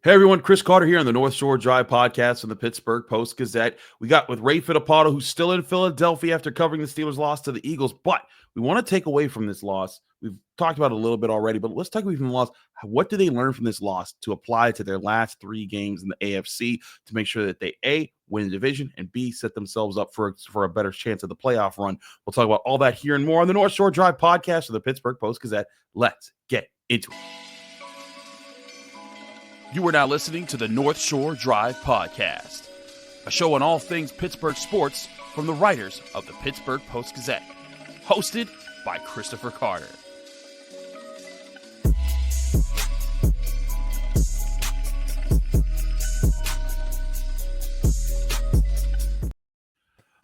Hey everyone, Chris Carter here on the North Shore Drive podcast from the Pittsburgh Post-Gazette. We got with Ray Fittipaldo, who's still in Philadelphia after covering the Steelers' loss to the Eagles. But we want to take away from this loss. We've talked about it a little bit already, but let's talk away from the loss. What do they learn from this loss to apply to their last three games in the AFC to make sure that they, A, win the division, and B, set themselves up for a better chance of the playoff run? We'll talk about all that here and more on the North Shore Drive podcast of the Pittsburgh Post-Gazette. Let's get into it. You are now listening to the North Shore Drive podcast, a show on all things Pittsburgh sports from the writers of the Pittsburgh Post-Gazette, hosted by Christopher Carter.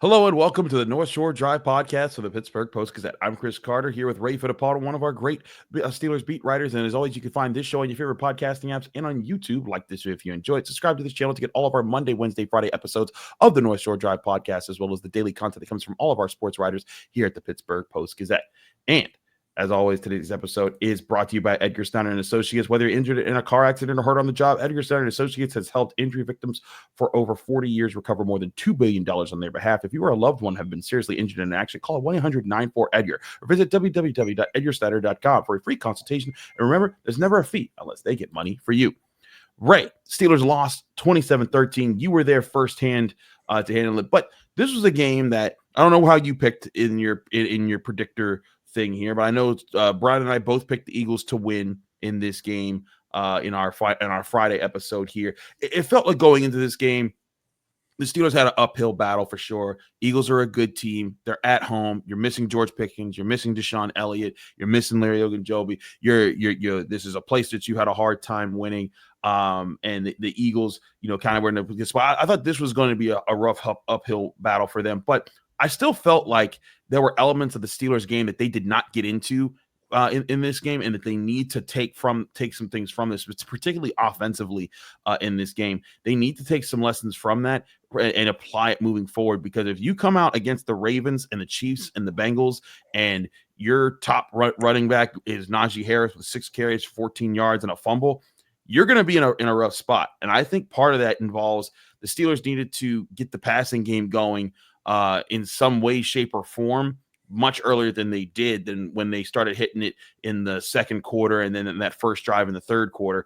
Hello and welcome to the North Shore Drive podcast of the Pittsburgh Post-Gazette. I'm Chris Carter here with Ray Fittipaldo, one of our great Steelers beat writers. And as always, you can find this show on your favorite podcasting apps and on YouTube. Like this if you enjoy it. Subscribe to this channel to get all of our Monday, Wednesday, Friday episodes of the North Shore Drive podcast, as well as the daily content that comes from all of our sports writers here at the Pittsburgh Post-Gazette. And as always, today's episode is brought to you by Edgar Snyder Associates. Whether you're injured in a car accident or hurt on the job, Edgar Snyder Associates has helped injury victims for over 40 years recover more than $2 billion on their behalf. If you or a loved one have been seriously injured in an accident, call 1-800-94-EDGAR or visit www.edgarsnyder.com for a free consultation. And remember, there's never a fee unless they get money for you. Ray, Steelers lost 27-13. You were there firsthand to handle it, but this was a game that I don't know how you picked in your predictor thing here, but I know Brian and I both picked the Eagles to win in this game in our Friday episode here. It felt like going into this game, the Steelers had an uphill battle for sure. Eagles are a good team. They're at home. You're missing George Pickens. You're missing Deshaun Elliott. You're missing Larry Ogunjobi. This is a place that you had a hard time winning. And the Eagles, kind of were in a good spot. I thought this was going to be a rough uphill battle for them, but I still felt like there were elements of the Steelers game that they did not get into in this game, and that they need to take some things from this, particularly offensively in this game. They need to take some lessons from that and apply it moving forward, because if you come out against the Ravens and the Chiefs and the Bengals and your top running back is Najee Harris with 6 carries, 14 yards, and a fumble, you're going to be in a rough spot. And I think part of that involves the Steelers needed to get the passing game going in some way, shape, or form much earlier than they did, than when they started hitting it in the second quarter and then in that first drive in the third quarter.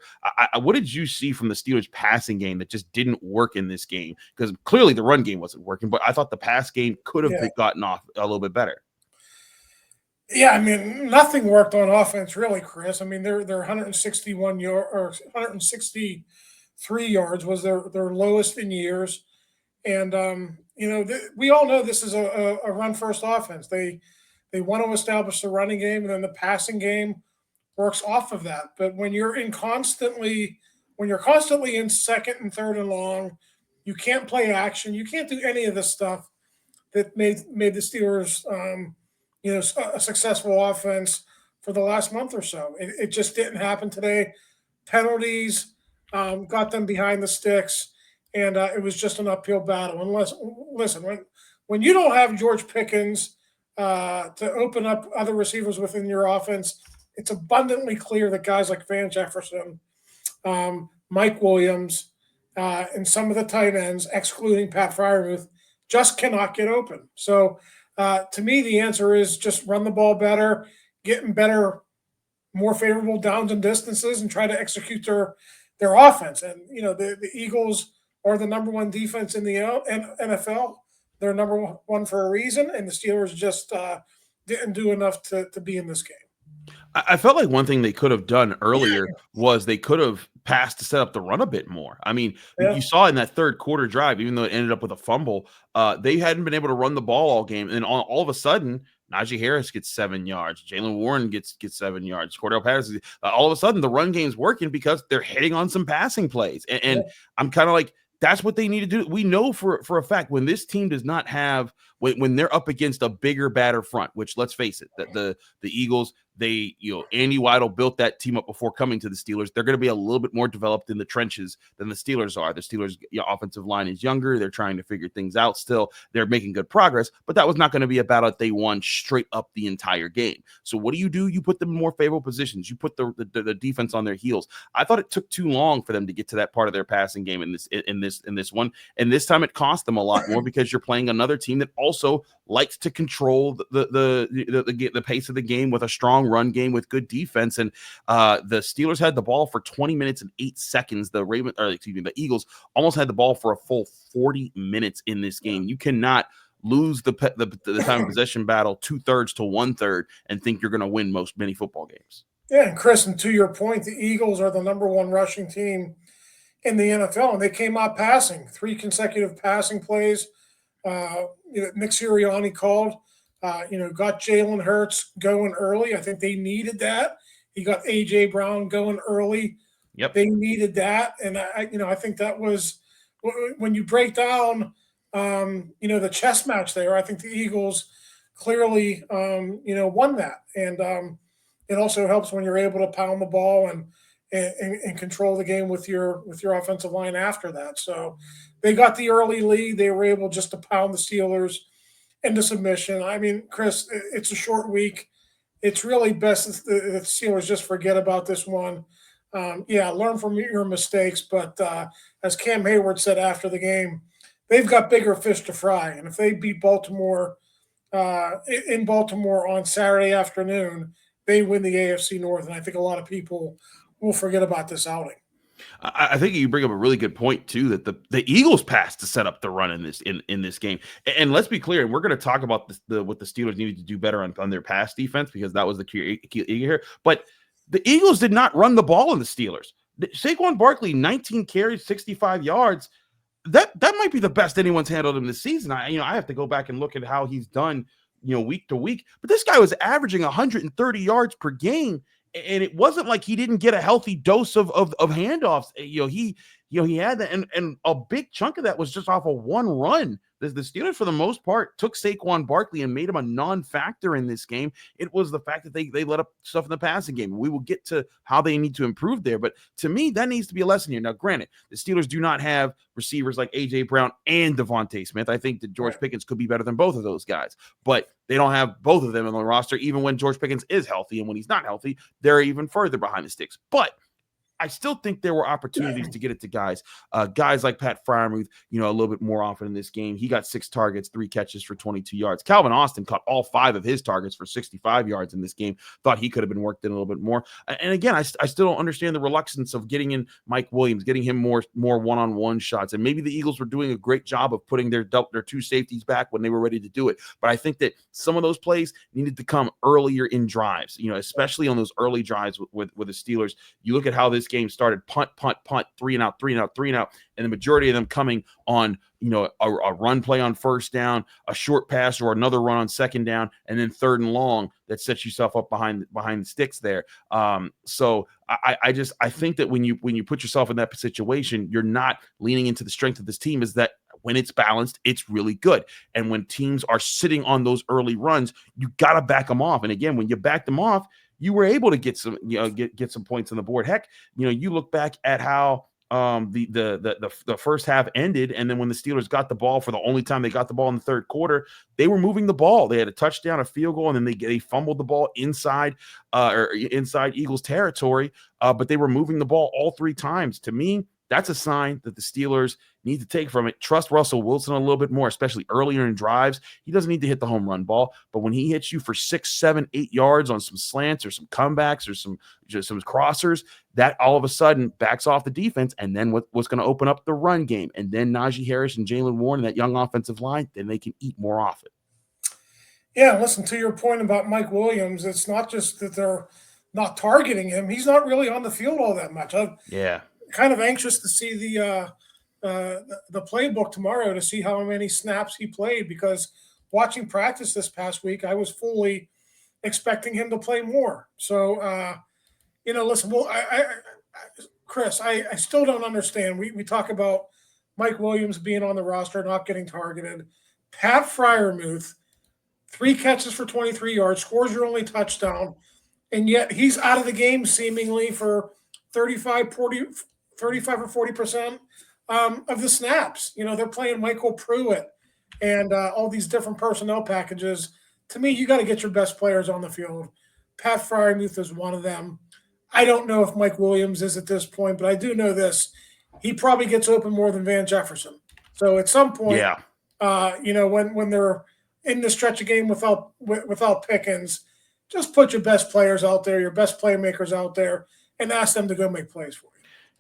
What did you see from the Steelers passing game that just didn't work in this game? Because clearly the run game wasn't working, but I thought the pass game could have gotten off a little bit better. Yeah, I mean, nothing worked on offense really, Chris. I mean, their 161 yard or 163 yards was their lowest in years. And we all know this is a run first offense. They want to establish the running game, and then the passing game works off of that. But when you're constantly in second and third and long, you can't play action. You can't do any of the stuff that made the Steelers a successful offense for the last month or so. It just didn't happen today. Penalties got them behind the sticks. And it was just an uphill battle. When you don't have George Pickens to open up other receivers within your offense, it's abundantly clear that guys like Van Jefferson, Mike Williams, and some of the tight ends, excluding Pat Freiermuth, just cannot get open. So to me, the answer is just run the ball better, getting better, more favorable downs and distances, and try to execute their offense. And, the Eagles are the number one defense in the NFL. They're number one for a reason, and the Steelers just didn't do enough to be in this game. I felt like one thing they could have done earlier was they could have passed to set up the run a bit more. I mean, you saw in that third quarter drive, even though it ended up with a fumble, they hadn't been able to run the ball all game. And all of a sudden, Najee Harris gets 7 yards. Jalen Warren gets 7 yards. Cordell Patterson. All of a sudden, the run game's working because they're hitting on some passing plays. And I'm kind of like, that's what they need to do. We know for a fact when this team does not have when they're up against a bigger, badder front, which let's face it, the Eagles, they, Andy Weidel built that team up before coming to the Steelers. They're going to be a little bit more developed in the trenches than the Steelers are. The Steelers' offensive line is younger. They're trying to figure things out still. They're making good progress, but that was not going to be a battle that they won straight up the entire game. So what do? You put them in more favorable positions. You put the defense on their heels. I thought it took too long for them to get to that part of their passing game in this one. And this time it cost them a lot more because you're playing another team that also likes to control the pace of the game with a strong run game with good defense. And the Steelers had the ball for 20 minutes and 8 seconds. The Eagles almost had the ball for a full 40 minutes in this game. You cannot lose the time of possession battle 2/3 to 1/3 and think you're going to win many football games. Yeah, and Chris, and to your point, the Eagles are the number 1 rushing team in the NFL, and they came out passing 3 consecutive passing plays. Nick Sirianni called, got Jalen Hurts going early. I think they needed that. He got A.J. Brown going early. Yep. They needed that. And I think that was when you break down, the chess match there, I think the Eagles clearly, won that. And it also helps when you're able to pound the ball and control the game with your offensive line after that. So they got the early lead. They were able just to pound the Steelers into submission. I mean, Chris, it's a short week. It's really best that the Steelers just forget about this one. Learn from your mistakes. But as Cam Hayward said after the game, they've got bigger fish to fry. And if they beat Baltimore in Baltimore on Saturday afternoon, they win the AFC North. And I think a lot of people will forget about this outing. I think you bring up a really good point too, that the Eagles passed to set up the run in this game. And let's be clear, and we're going to talk about what the Steelers needed to do better on their pass defense, because that was the key here. But the Eagles did not run the ball in the Steelers. Saquon Barkley, 19 carries, 65 yards. That might be the best anyone's handled him this season. I have to go back and look at how he's done, week to week. But this guy was averaging 130 yards per game. And it wasn't like he didn't get a healthy dose of handoffs. He had that, and a big chunk of that was just off of one run. The Steelers, for the most part, took Saquon Barkley and made him a non-factor in this game. It was the fact that they let up stuff in the passing game. We will get to how they need to improve there, but to me, that needs to be a lesson here. Now, granted, the Steelers do not have receivers like A.J. Brown and Devonta Smith. I think that George Pickens could be better than both of those guys, but they don't have both of them on the roster, even when George Pickens is healthy. And when he's not healthy, they're even further behind the sticks. But I still think there were opportunities to get it to guys like Pat Freiermuth, a little bit more often in this game. He got 6 targets, 3 catches for 22 yards. Calvin Austin caught all 5 of his targets for 65 yards in this game. Thought he could have been worked in a little bit more. And again, I still don't understand the reluctance of getting in Mike Williams, getting him more one-on-one shots. And maybe the Eagles were doing a great job of putting their 2 safeties back when they were ready to do it. But I think that some of those plays needed to come earlier in drives, especially on those early drives with the Steelers. You look at how this game started: punt, 3 and out, and the majority of them coming on a run play on first down, a short pass, or another run on second down, and then 3rd and long that sets yourself up behind the sticks there. So I think that when you put yourself in that situation, you're not leaning into the strength of this team. Is that when it's balanced, it's really good. And when teams are sitting on those early runs, you got to back them off. And again, when you back them off, you were able to get some, get some points on the board. Heck, you look back at how the first half ended, and then when the Steelers got the ball for the only time they got the ball in the 3rd quarter, they were moving the ball. They had a touchdown, a field goal, and then they fumbled the ball inside Eagles territory. But they were moving the ball all 3 times. To me, that's a sign that the Steelers need to take from it. Trust Russell Wilson a little bit more, especially earlier in drives. He doesn't need to hit the home run ball, but when he hits you for 6, 7, 8 yards on some slants or some comebacks or some crossers, that all of a sudden backs off the defense. And then what's going to open up the run game? And then Najee Harris and Jalen Warren and that young offensive line, then they can eat more off it. Yeah, listen, to your point about Mike Williams, it's not just that they're not targeting him. He's not really on the field all that much. Yeah. Kind of anxious to see the playbook tomorrow to see how many snaps he played, because watching practice this past week, I was fully expecting him to play more. So, listen, well, Chris, I still don't understand. We talk about Mike Williams being on the roster, not getting targeted. Pat Freiermuth, 3 catches for 23 yards, scores your only touchdown, and yet he's out of the game seemingly for 35, 40, 35 or 40% of the snaps. They're playing Michael Pruitt and all these different personnel packages. To me, you got to get your best players on the field. Pat Freiermuth is one of them. I don't know if Mike Williams is at this point, but I do know this. He probably gets open more than Van Jefferson. So at some point, Yeah. When they're in the stretch of game without Pickens, just put your best players out there, your best playmakers out there, and ask them to go make plays for you.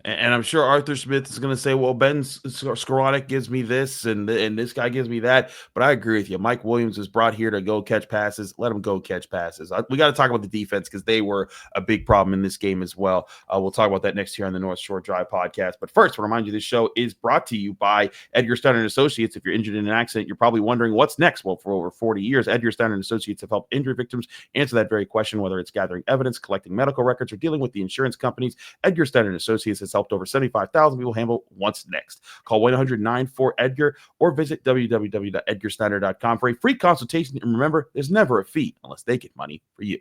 And I'm sure Arthur Smith is going to say, well, Ben Skowronek gives me this and this guy gives me that. But I agree with you. Mike Williams was brought here to go catch passes. Let him go catch passes. We got to talk about the defense because they were a big problem in this game as well. We'll talk about that next year on the North Shore Drive podcast. But first, I want to remind you this show is brought to you by Edgar Snyder Associates. If you're injured in an accident, you're probably wondering what's next. Well, for over 40 years, Edgar Snyder Associates have helped injury victims answer that very question, whether it's gathering evidence, collecting medical records, or dealing with the insurance companies. Edgar Snyder Associates has helped over 75,000 people handle what's next. Call 1-800-94-EDGAR or visit www.edgarsnyder.com for a free consultation. And remember, there's never a fee unless they get money for you.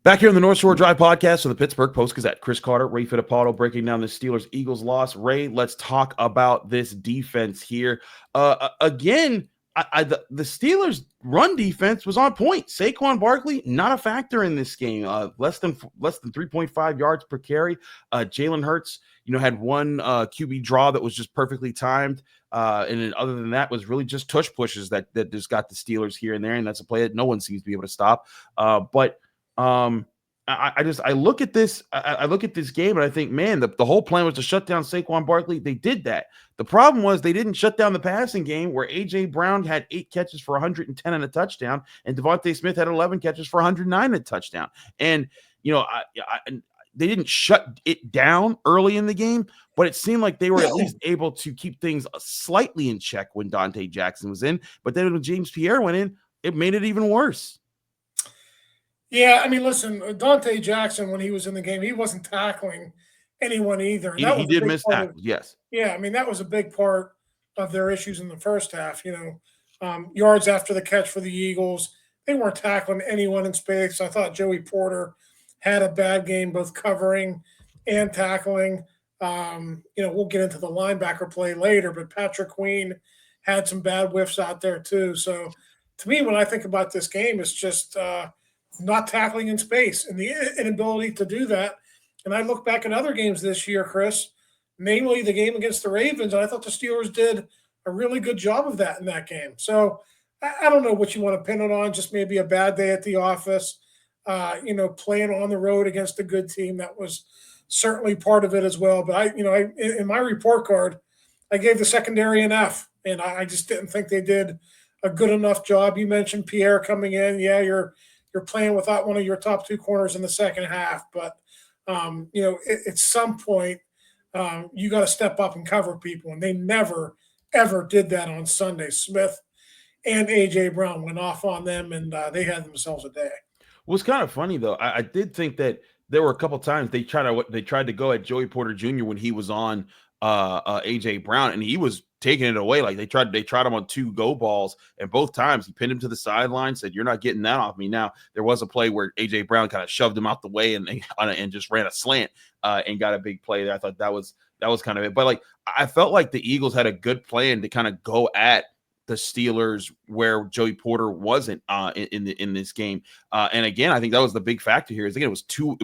Back here on the North Shore Drive podcast for the Pittsburgh Post-Gazette, Chris Carter, Ray Fittipaldo breaking down the Steelers-Eagles loss. Ray, let's talk about this defense here. Again, the Steelers' run defense was on point. Saquon Barkley, not a factor in this game. Less than 3.5 yards per carry. Jalen Hurts, had one QB draw that was just perfectly timed. And then other than that, was really just tush pushes that just got the Steelers here and there. And that's a play that no one seems to be able to stop. I look at this. I look at this game and I think, man, the whole plan was to shut down Saquon Barkley. They did that. The problem was they didn't shut down the passing game, where A.J. Brown had 8 catches for 110 and a touchdown, and Devonta Smith had 11 catches for 109 and a touchdown. And they didn't shut it down early in the game, but it seemed like they were at least able to keep things slightly in check when Donte Jackson was in. But then when James Pierre went in, it made it even worse. Yeah, I mean, listen, Donte Jackson, when he was in the game, he wasn't tackling anyone either. And He did miss tackles, yes. Yeah, I mean, that was a big part of their issues in the first half. Yards after the catch for the Eagles, they weren't tackling anyone in space. I thought Joey Porter had a bad game, both covering and tackling. We'll get into the linebacker play later, but Patrick Queen had some bad whiffs out there too. So to me, when I think about this game, it's just not tackling in space and the inability to do that. And I look back at other games this year, Chris, namely the game against the Ravens, and I thought the Steelers did a really good job of that in that game. So I don't know what you want to pin it on, just maybe a bad day at the office, playing on the road against a good team. That was certainly part of it as well. But in my report card, I gave the secondary an F, and I just didn't think they did a good enough job. You mentioned Pierre coming in. Yeah, you're playing without one of your top 2 corners in the second half. But, at some point, you got to step up and cover people. And they never, ever did that on Sunday. Smith and A.J. Brown went off on them, and they had themselves a day. Well, it's kind of funny, though. I did think that there were a couple times they tried to go at Joey Porter Jr. when he was on A.J. Brown, and he was taking it away. Like they tried him on 2 go balls, and both times he pinned him to the sideline, said, "You're not getting that off me." Now, there was a play where A.J. Brown kind of shoved him out the way and just ran a slant and got a big play there. I thought that was kind of it. But I felt like the Eagles had a good plan to kind of go at the Steelers where Joey Porter wasn't in this game. And again, I think that was the big factor here. It was two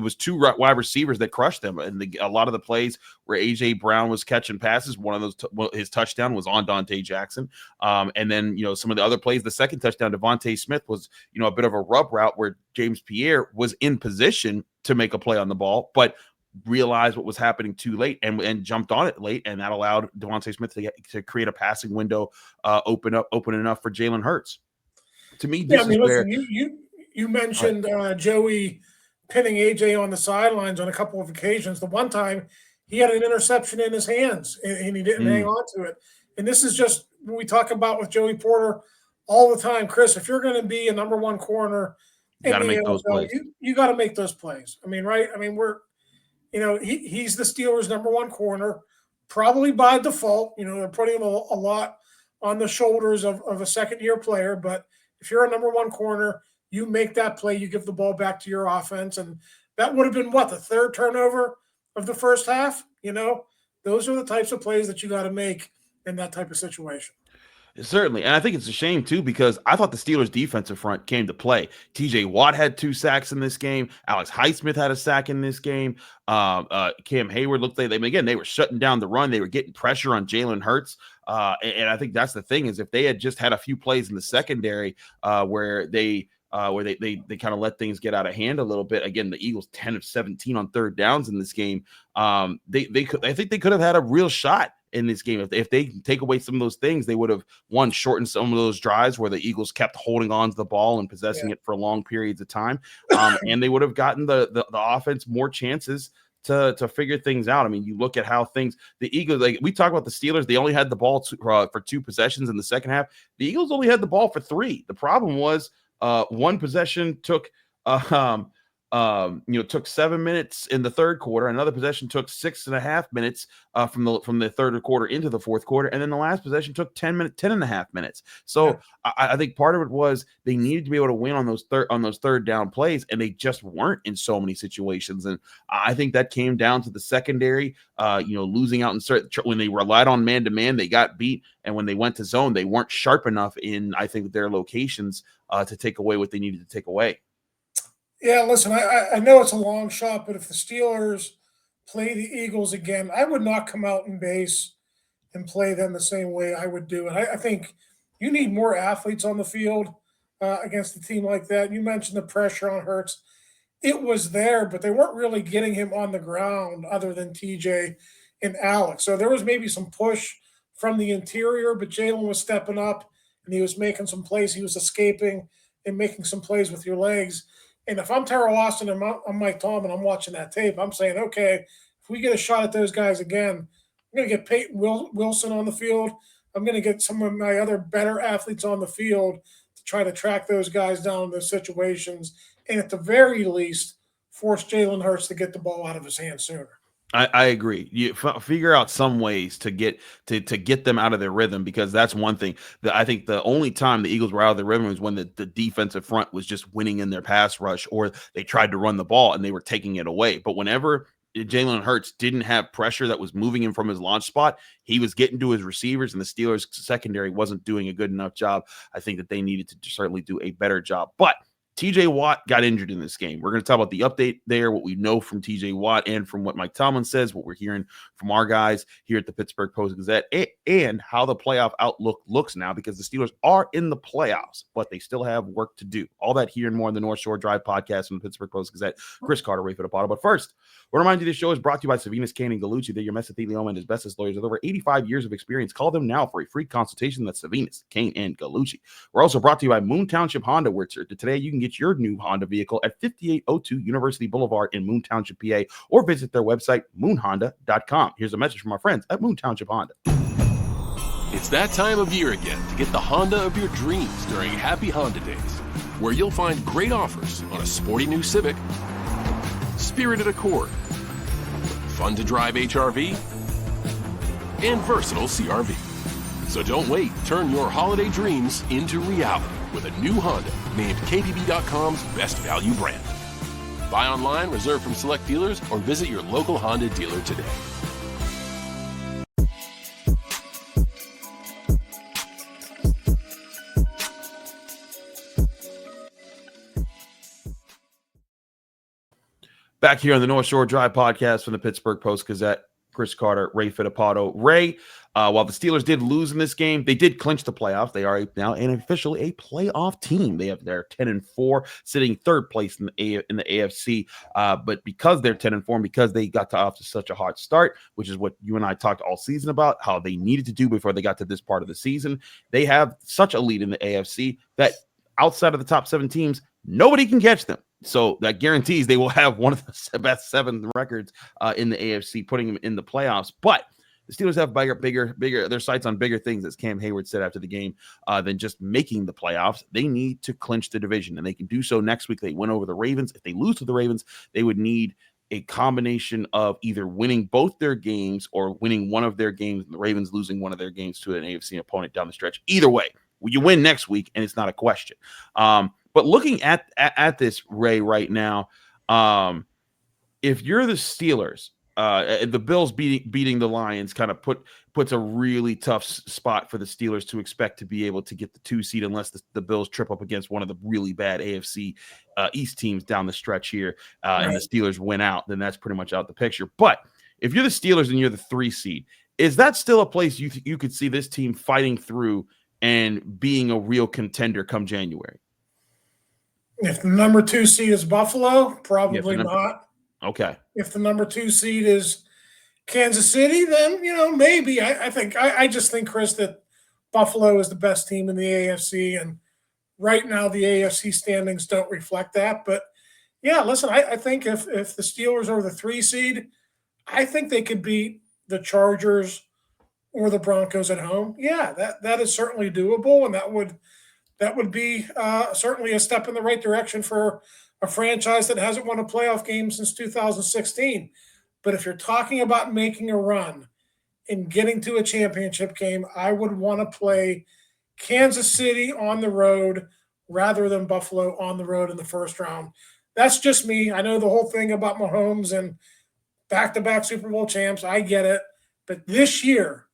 wide receivers that crushed them. And a lot of the plays where A.J. Brown was catching passes, one of those, his touchdown was on Donte Jackson. And then, some of the other plays, the second touchdown, Devonta Smith was, a bit of a rub route where James Pierre was in position to make a play on the ball, but realized what was happening too late and jumped on it late, and that allowed Devonta Smith to create a passing window open enough for Jalen Hurts. To me, this is where you mentioned Joey pinning AJ on the sidelines on a couple of occasions. The one time he had an interception in his hands and he didn't hang on to it. And this is just what we talk about with Joey Porter all the time, Chris. If you're going to be a number 1 corner, You got to make those NFL, plays. you got to make those plays. I mean, right? I mean, he's the Steelers' number one corner, probably by default. They're putting him a lot on the shoulders of a second-year player. But if you're a number one corner, you make that play, you give the ball back to your offense. And that would have been the third turnover of the first half? Those are the types of plays that you got to make in that type of situation. Certainly. And I think it's a shame, too, because I thought the Steelers' defensive front came to play. TJ Watt had 2 sacks in this game. Alex Highsmith had a sack in this game. Cam Hayward looked like they were shutting down the run. They were getting pressure on Jalen Hurts. And I think that's the thing, is if they had just had a few plays in the secondary where they kind of let things get out of hand a little bit. Again, the Eagles 10 of 17 on third downs in this game. I think they could have had a real shot in this game. If they take away some of those things, they would have shortened some of those drives where the Eagles kept holding on to the ball and possessing it for long periods of time. And they would have gotten the offense more chances to figure things out. I mean, you look at how the Eagles, like we talk about the Steelers, they only had the ball for 2 possessions in the second half. The Eagles only had the ball for 3. The problem was one possession took 7 minutes in the third quarter. Another possession took 6.5 minutes from the third quarter into the fourth quarter. And then the last possession took 10.5 minutes. So I think part of it was they needed to be able to win on those third down plays, and they just weren't in so many situations. And I think that came down to the secondary, losing out in when they relied on man-to-man, they got beat. And when they went to zone, they weren't sharp enough in, I think, their locations to take away what they needed to take away. Yeah, listen, I know it's a long shot, but if the Steelers play the Eagles again, I would not come out in base and play them the same way I would do. And I think you need more athletes on the field against a team like that. You mentioned the pressure on Hurts. It was there, but they weren't really getting him on the ground other than TJ and Alex. So there was maybe some push from the interior, but Jaylen was stepping up and he was making some plays. He was escaping and making some plays with your legs. And if I'm Terrell Austin and I'm Mike Tom and I'm watching that tape, I'm saying, okay, if we get a shot at those guys again, I'm going to get Peyton Wilson on the field. I'm going to get some of my other better athletes on the field to try to track those guys down in those situations. And at the very least, force Jalen Hurts to get the ball out of his hands sooner. I agree. You figure out some ways to get them out of their rhythm, because that's one thing that I think the only time the Eagles were out of their rhythm was when the defensive front was just winning in their pass rush, or they tried to run the ball and they were taking it away. But whenever Jalen Hurts didn't have pressure that was moving him from his launch spot, he was getting to his receivers, and the Steelers secondary wasn't doing a good enough job. I think that they needed to certainly do a better job. But TJ Watt got injured in this game. We're going to talk about the update there, what we know from TJ Watt and from what Mike Tomlin says, what we're hearing from our guys here at the Pittsburgh Post-Gazette, and how the playoff outlook looks now, because the Steelers are in the playoffs, but they still have work to do. All that here and more on the North Shore Drive podcast from the Pittsburgh Post-Gazette. Chris Carter, Ray Fittipaldo. But first, I want to remind you this show is brought to you by Savinas, Kane, and Gallucci. They're your mesothelioma and asbestos lawyers with over 85 years of experience. Call them now for a free consultation. That's Savinas, Kane, and Gallucci. We're also brought to you by Moon Township Honda, where today you can get your new Honda vehicle at 5802 University Boulevard in Moon Township, PA, or visit their website, moonhonda.com. Here's a message from our friends at Moon Township Honda. It's that time of year again to get the Honda of your dreams during Happy Honda Days, where you'll find great offers on a sporty new Civic, spirited Accord, fun to drive HRV, and versatile CRV. So don't wait. Turn your holiday dreams into reality with a new Honda named KBB.com's best value brand. Buy online, reserve from select dealers, or visit your local Honda dealer today. Back here on the North Shore Drive podcast from the Pittsburgh Post-Gazette, Chris Carter, Ray Fittipaldo. Ray, while the Steelers did lose in this game, they did clinch the playoffs. They are now officially a playoff team. They're 10-4, sitting third place in the AFC. But because they're 10-4, and because they got off to such a hard start, which is what you and I talked all season about, how they needed to do before they got to this part of the season, they have such a lead in the AFC that outside of the top 7 teams, nobody can catch them. So that guarantees they will have one of the best 7 records in the AFC, putting them in the playoffs. But The Steelers have bigger their sights on bigger things, as Cam Hayward said after the game, than just making the playoffs. They need to clinch the division, and they can do so next week. They win over the Ravens. If they lose to the Ravens, they would need a combination of either winning both their games or winning one of their games, and the Ravens losing one of their games to an AFC opponent down the stretch. Either way, you win next week, and it's not a question. But looking at this, Ray, right now, if you're the Steelers, the Bills beating the Lions kind of puts a really tough spot for the Steelers to expect to be able to get the 2 seed unless the Bills trip up against one of the really bad AFC East teams down the stretch here, and the Steelers win out, then that's pretty much out the picture. But if you're the Steelers and you're the 3 seed, is that still a place you could see this team fighting through and being a real contender come January? If the number 2 seed is Buffalo, probably not. Okay. If the number 2 seed is Kansas City, then, maybe. I just think, Chris, that Buffalo is the best team in the AFC, and right now the AFC standings don't reflect that. But, yeah, listen, I think if the Steelers are the 3 seed, I think they could beat the Chargers or the Broncos at home. Yeah, that is certainly doable, and that would be certainly a step in the right direction for a franchise that hasn't won a playoff game since 2016. But if you're talking about making a run and getting to a championship game, I would want to play Kansas City on the road rather than Buffalo on the road in the first round. That's just me. I know the whole thing about Mahomes and back-to-back Super Bowl champs. I get it. But this year,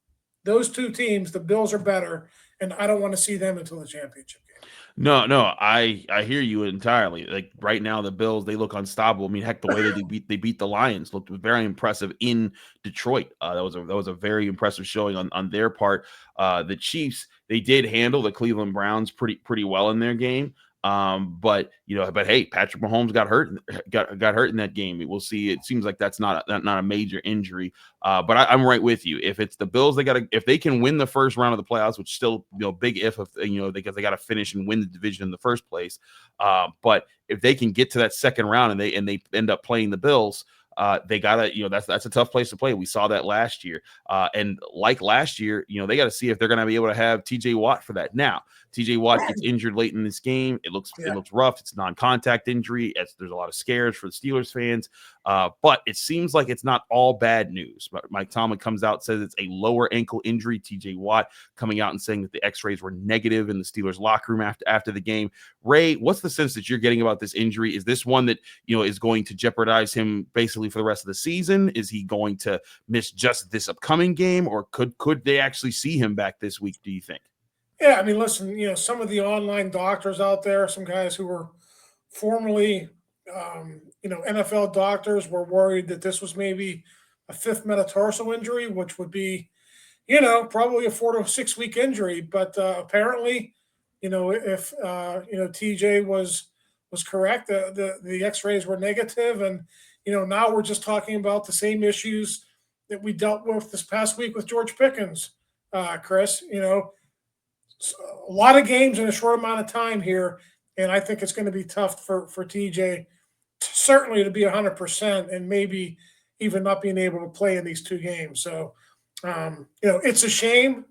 those 2 teams, the Bills are better, and I don't want to see them until the championship game. No, I hear you entirely. Like right now, the Bills, they look unstoppable. I mean, heck, the way that they beat the Lions looked very impressive in Detroit. That was a very impressive showing on their part. The Chiefs, they did handle the Cleveland Browns pretty well in their game. But hey, Patrick Mahomes got hurt in that game. We'll see. It seems like that's not a major injury. But I'm right with you. If it's the Bills, if they can win the first round of the playoffs, which still, big if because they got to finish and win the division in the first place. But if they can get to that second round and they end up playing the Bills, they gotta, that's a tough place to play. We saw that last year. And like last year, they got to see if they're going to be able to have TJ Watt for that. Now, TJ Watt gets injured late in this game. It looks rough. It's a non-contact injury. There's a lot of scares for the Steelers fans. But it seems like it's not all bad news. But Mike Tomlin comes out, says it's a lower ankle injury. TJ Watt coming out and saying that the x-rays were negative in the Steelers locker room after the game. Ray, what's the sense that you're getting about this injury? Is this one that, is going to jeopardize him basically for the rest of the season? Is he going to miss just this upcoming game, or could they actually see him back this week, do you think? Yeah, I mean, listen, some of the online doctors out there, some guys who were formerly, NFL doctors were worried that this was maybe a 5th metatarsal injury, which would be, probably a 4 to 6 week injury. But apparently, if TJ was correct, the X-rays were negative, and now we're just talking about the same issues that we dealt with this past week with George Pickens, Chris. A lot of games in a short amount of time here, and I think it's going to be tough for TJ certainly to be 100% and maybe even not being able to play in these 2 games. So, it's a shame.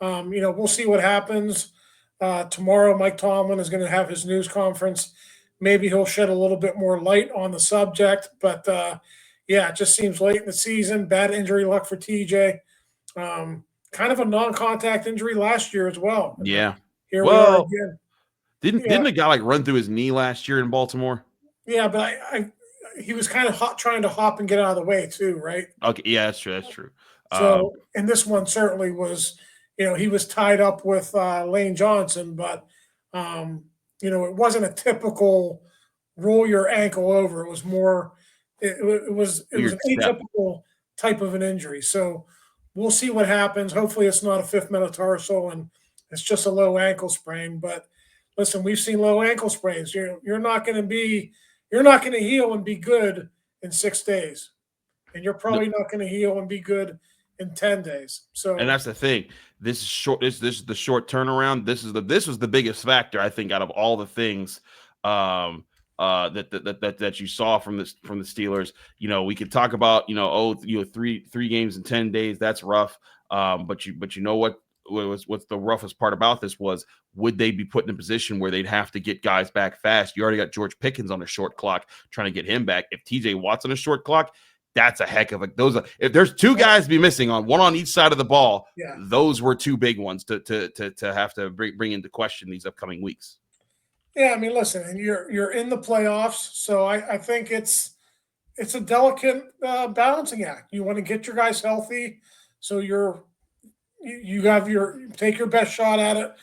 We'll see what happens. Tomorrow, Mike Tomlin is going to have his news conference. Maybe he'll shed a little bit more light on the subject, but it just seems late in the season. Bad injury luck for TJ. Kind of a non-contact injury last year as well. Yeah. Here we are again. Didn't a guy run through his knee last year in Baltimore? Yeah, but he was kind of trying to hop and get out of the way too, right? Okay, yeah, that's true. So, and this one certainly was, he was tied up with Lane Johnson, but it wasn't a typical roll your ankle over. It was more, it was an atypical type of an injury. So we'll see what happens. Hopefully it's not a 5th metatarsal and it's just a low ankle sprain. But listen, we've seen low ankle sprains. You're not going to heal and be good in 6 days. And you're probably not going to heal and be good in 10 days. So, and that's the thing. This is short. This is the short turnaround. This was the biggest factor, I think, out of all the things that you saw from the Steelers. We could talk about 3 games in 10 days. That's rough. But you know what's the roughest part about this was, would they be put in a position where they'd have to get guys back fast? You already got George Pickens on a short clock trying to get him back. If TJ Watt's on a short clock, that's a heck of if there's 2 guys to be missing one on each side of the ball, those were 2 big ones to have to bring into question these upcoming weeks. Yeah, I mean, listen, and you're in the playoffs, so I think it's a delicate balancing act. You want to get your guys healthy, so you take your best shot at it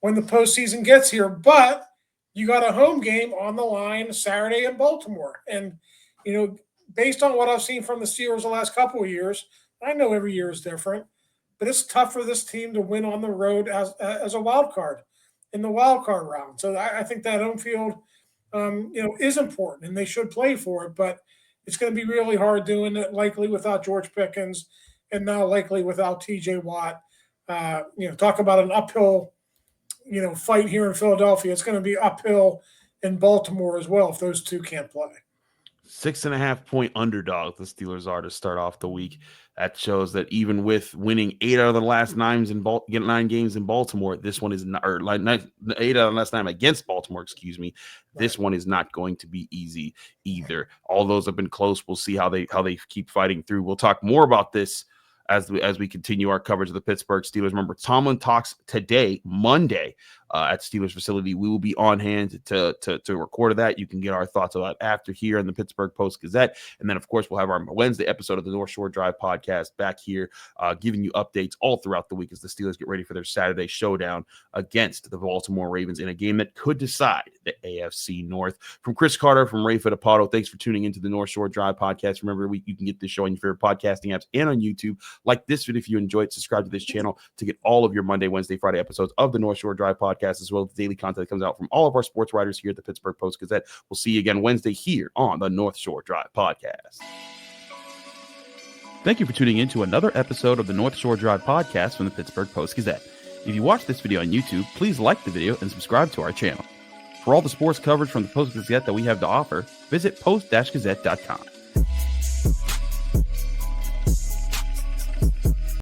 when the postseason gets here. But you got a home game on the line Saturday in Baltimore, and based on what I've seen from the Steelers the last couple of years, I know every year is different, but it's tough for this team to win on the road as a wild card in the wild card round. So I think that home field, is important, and they should play for it. But it's going to be really hard doing it, likely without George Pickens, and now likely without T.J. Watt. Talk about an uphill, fight here in Philadelphia. It's going to be uphill in Baltimore as well if those 2 can't play. 6.5-point underdog the Steelers are to start off the week. That shows that even with winning 8 out of the last 9 games in Baltimore, this one is not, or 8 out of the last 9 against Baltimore, excuse me. This one is not going to be easy either. All those have been close. We'll see how they keep fighting through. We'll talk more about this as we continue our coverage of the Pittsburgh Steelers. Remember, Tomlin talks today, Monday, at Steelers facility. We will be on hand to record that. You can get our thoughts about after here in the Pittsburgh Post-Gazette. And then, of course, we'll have our Wednesday episode of the North Shore Drive podcast back here, giving you updates all throughout the week as the Steelers get ready for their Saturday showdown against the Baltimore Ravens in a game that could decide the AFC North. From Chris Carter, from Ray Fittipaldo, thanks for tuning into the North Shore Drive podcast. Remember, you can get this show on your favorite podcasting apps and on YouTube. Like this video if you enjoyed. Subscribe to this channel to get all of your Monday, Wednesday, Friday episodes of the North Shore Drive podcast, as well as the daily content that comes out from all of our sports writers here at the Pittsburgh Post-Gazette. We'll see you again Wednesday here on the North Shore Drive podcast. Thank you for tuning in to another episode of the North Shore Drive podcast from the Pittsburgh Post-Gazette. If you watch this video on YouTube, please like the video and subscribe to our channel. For all the sports coverage from the Post-Gazette that we have to offer, visit post-gazette.com.